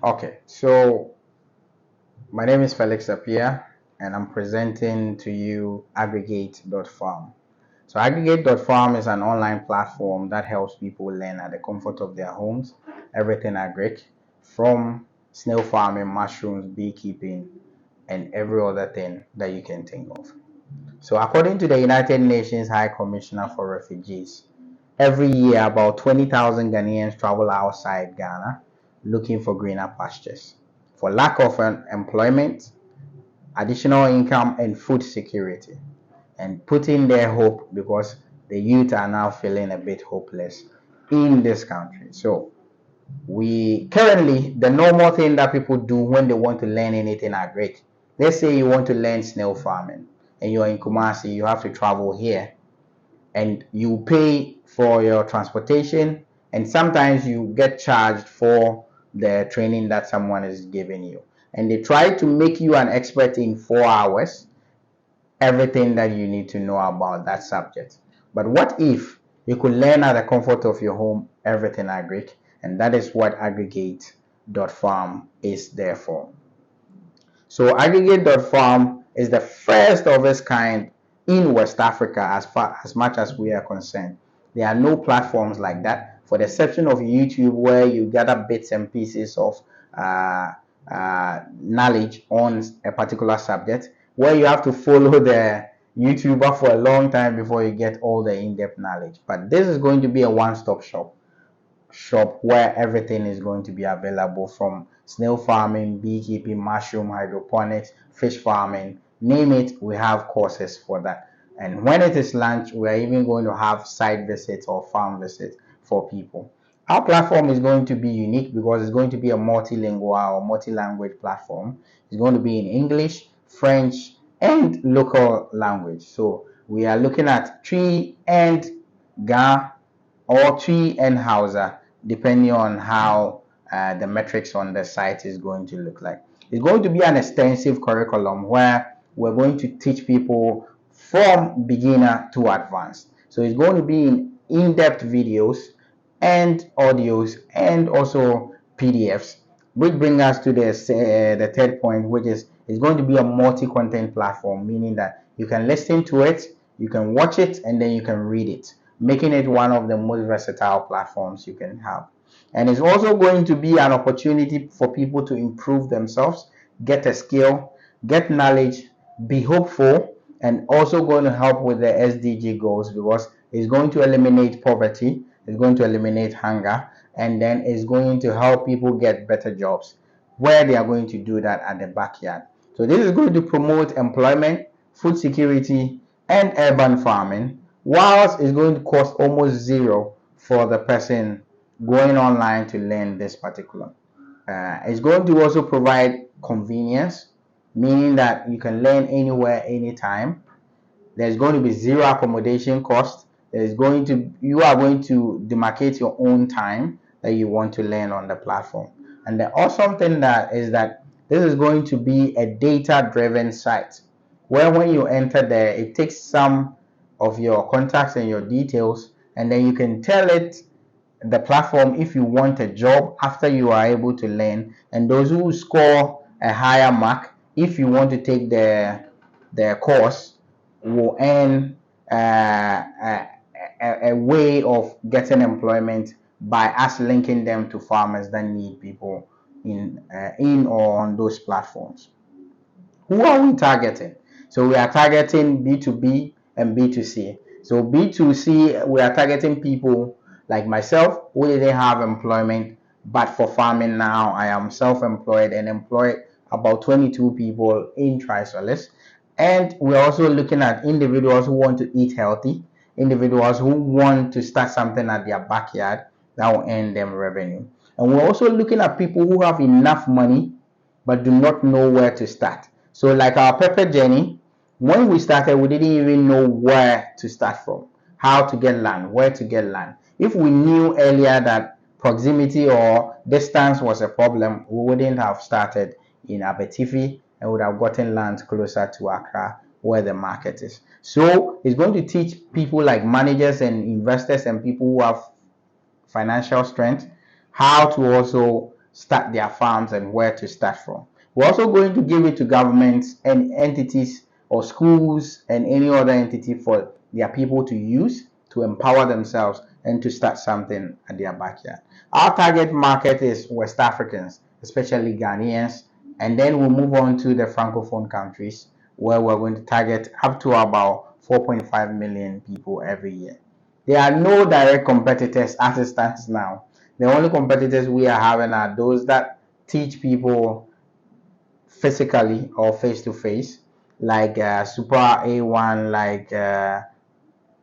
Okay, so my name is Felix Apia, and I'm presenting to you Aggregate.farm. So Aggregate.farm is an online platform that helps people learn at the comfort of their homes, everything agric, from snail farming, mushrooms, beekeeping, and every other thing that you can think of. So according to the United Nations High Commissioner for Refugees, every year about 20,000 Ghanaians travel outside Ghana looking for greener pastures. For lack of employment, additional income, and food security, and putting their hope because the youth are now feeling a bit hopeless in this country. So we currently, the normal thing that people do when they want to learn anything are great. Let's say you want to learn snail farming and you're in Kumasi, you have to travel here and you pay for your transportation, and sometimes you get charged for the training that someone is giving you, and they try to make you an expert in 4 hours, everything that you need to know about that subject. But what if you could learn at the comfort of your home everything agric? And that is what Aggregate.farm is there for. So Aggregate.farm is the first of its kind in West Africa as much as we are concerned. There are no platforms like that, for the exception of YouTube, where you gather bits and pieces of knowledge on a particular subject, where you have to follow the YouTuber for a long time before you get all the in-depth knowledge. But this is going to be a one-stop shop where everything is going to be available, from snail farming, beekeeping, mushroom, hydroponics, fish farming, name it, we have courses for that. And when it is launched, we are even going to have site visits or farm visits for people. Our platform is going to be unique because it's going to be a multilingual or multi-language platform. It's going to be in English, French, and local language. So we are looking at Twi and Ga or Twi and Hausa, depending on how the metrics on the site is going to look like. It's going to be an extensive curriculum where we're going to teach people from beginner to advanced. So it's going to be in-depth videos and audios and also PDFs, which bring us to the third point, which is it's going to be a multi-content platform, meaning that you can listen to it, you can watch it, and then you can read it, making it one of the most versatile platforms you can have. And it's also going to be an opportunity for people to improve themselves, get a skill, get knowledge, be hopeful, and also going to help with the SDG goals, because it's going to eliminate poverty, it's going to eliminate hunger, and then it's going to help people get better jobs where they are going to do that at the backyard. So this is going to promote employment, food security, and urban farming, whilst it's going to cost almost zero for the person going online to learn this particular. It's going to also provide convenience, meaning that you can learn anywhere, anytime. There's going to be zero accommodation cost. You are going to demarcate your own time that you want to learn on the platform. And the awesome thing that is that this is going to be a data-driven site, where when you enter there, it takes some of your contacts and your details, and then you can tell it, the platform, if you want a job after you are able to learn. And those who score a higher mark, if you want to take the course, will earn a way of getting employment by us linking them to farmers that need people in or on those platforms. Who are we targeting? So we are targeting B2B and B2C. So B2C, we are targeting people like myself who didn't have employment, but for farming now, I am self-employed and employ about 22 people in Trisolis. And we're also looking at individuals who want to eat healthy, individuals who want to start something at their backyard that will earn them revenue. And we're also looking at people who have enough money but do not know where to start. So like our pepper journey, when we started, we didn't even know where to start from, how to get land, where to get land. If we knew earlier that proximity or distance was a problem, we wouldn't have started in Abetifi and would have gotten land closer to Accra where the market is. So it's going to teach people like managers and investors and people who have financial strength how to also start their farms and where to start from. We're also going to give it to governments and entities or schools and any other entity for their people to use to empower themselves and to start something at their backyard. Our target market is West Africans, especially Ghanaians, and then we'll move on to the Francophone countries where we're going to target up to about 4.5 million people every year. There are no direct competitors as it stands now. The only competitors we are having are those that teach people physically or face to face, like Super A1, like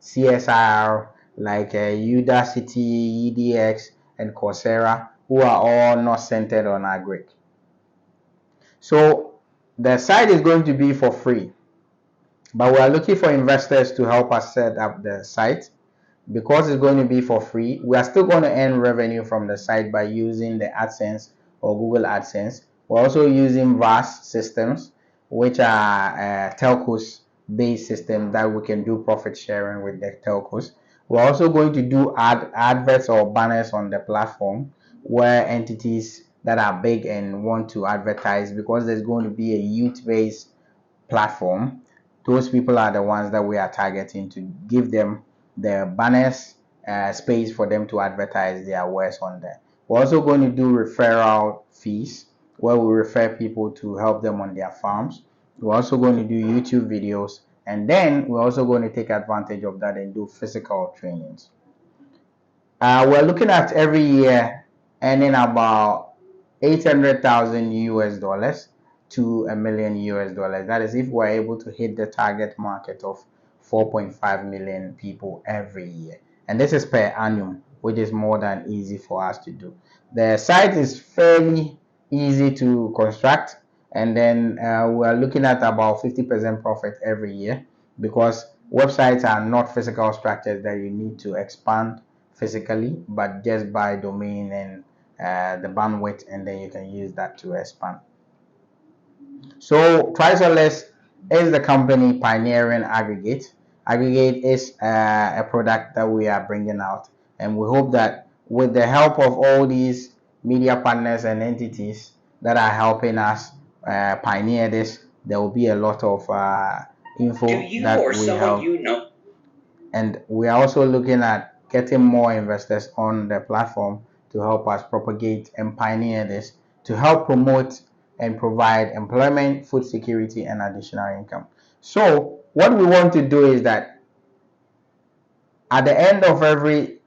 CSR, like Udacity, EDX, and Coursera, who are all not centered on Agri. So the site is going to be for free, but we are looking for investors to help us set up the site. Because it's going to be for free, we are still going to earn revenue from the site by using the AdSense or Google AdSense. We're also using VAS systems, which are telcos based systems that we can do profit sharing with the telcos. We're also going to do adverts or banners on the platform where entities that are big and want to advertise, because there's going to be a youth based platform. Those people are the ones that we are targeting to give them the banners, space for them to advertise their wares on there. We're also going to do referral fees where we refer people to help them on their farms. We're also going to do YouTube videos, and then we're also going to take advantage of that and do physical trainings. We're looking at every year earning about 800,000 US dollars to $1 million US dollars. That is if we're able to hit the target market of 4.5 million people every year. And this is per annum, which is more than easy for us to do. The site is fairly easy to construct, and then we're looking at about 50% profit every year, because websites are not physical structures that you need to expand physically, but just buy domain and the bandwidth, and then you can use that to expand. So Trisolus is the company pioneering Aggregate. Aggregate is a product that we are bringing out, and we hope that with the help of all these media partners and entities that are helping us pioneer this, there will be a lot of info that we help. And we are also looking at getting more investors on the platform to help us propagate and pioneer this, to help promote and provide employment, food security, and additional income. So what we want to do is that at the end of every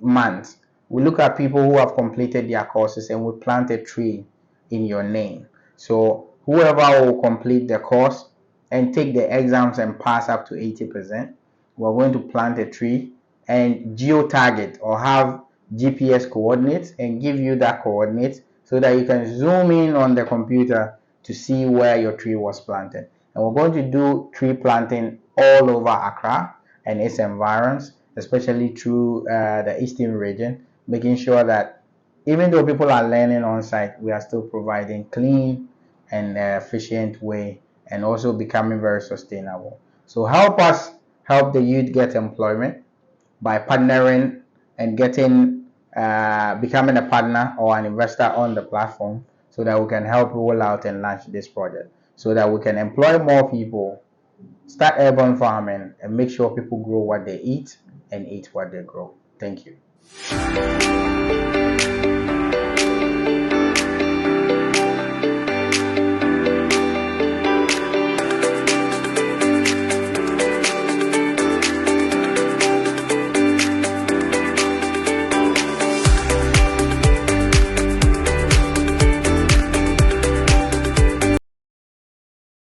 month, we look at people who have completed their courses and we plant a tree in your name. So whoever will complete the course and take the exams and pass up to 80%, we're going to plant a tree and geo-target or have GPS coordinates and give you that coordinate so that you can zoom in on the computer to see where your tree was planted. And we're going to do tree planting all over Accra and its environs, especially through the eastern region, making sure that even though people are learning on site, we are still providing clean and efficient way, and also becoming very sustainable. So help us help the youth get employment by partnering and getting becoming a partner or an investor on the platform, so that we can help roll out and launch this project, so that we can employ more people, start urban farming, and make sure people grow what they eat and eat what they grow. Thank you.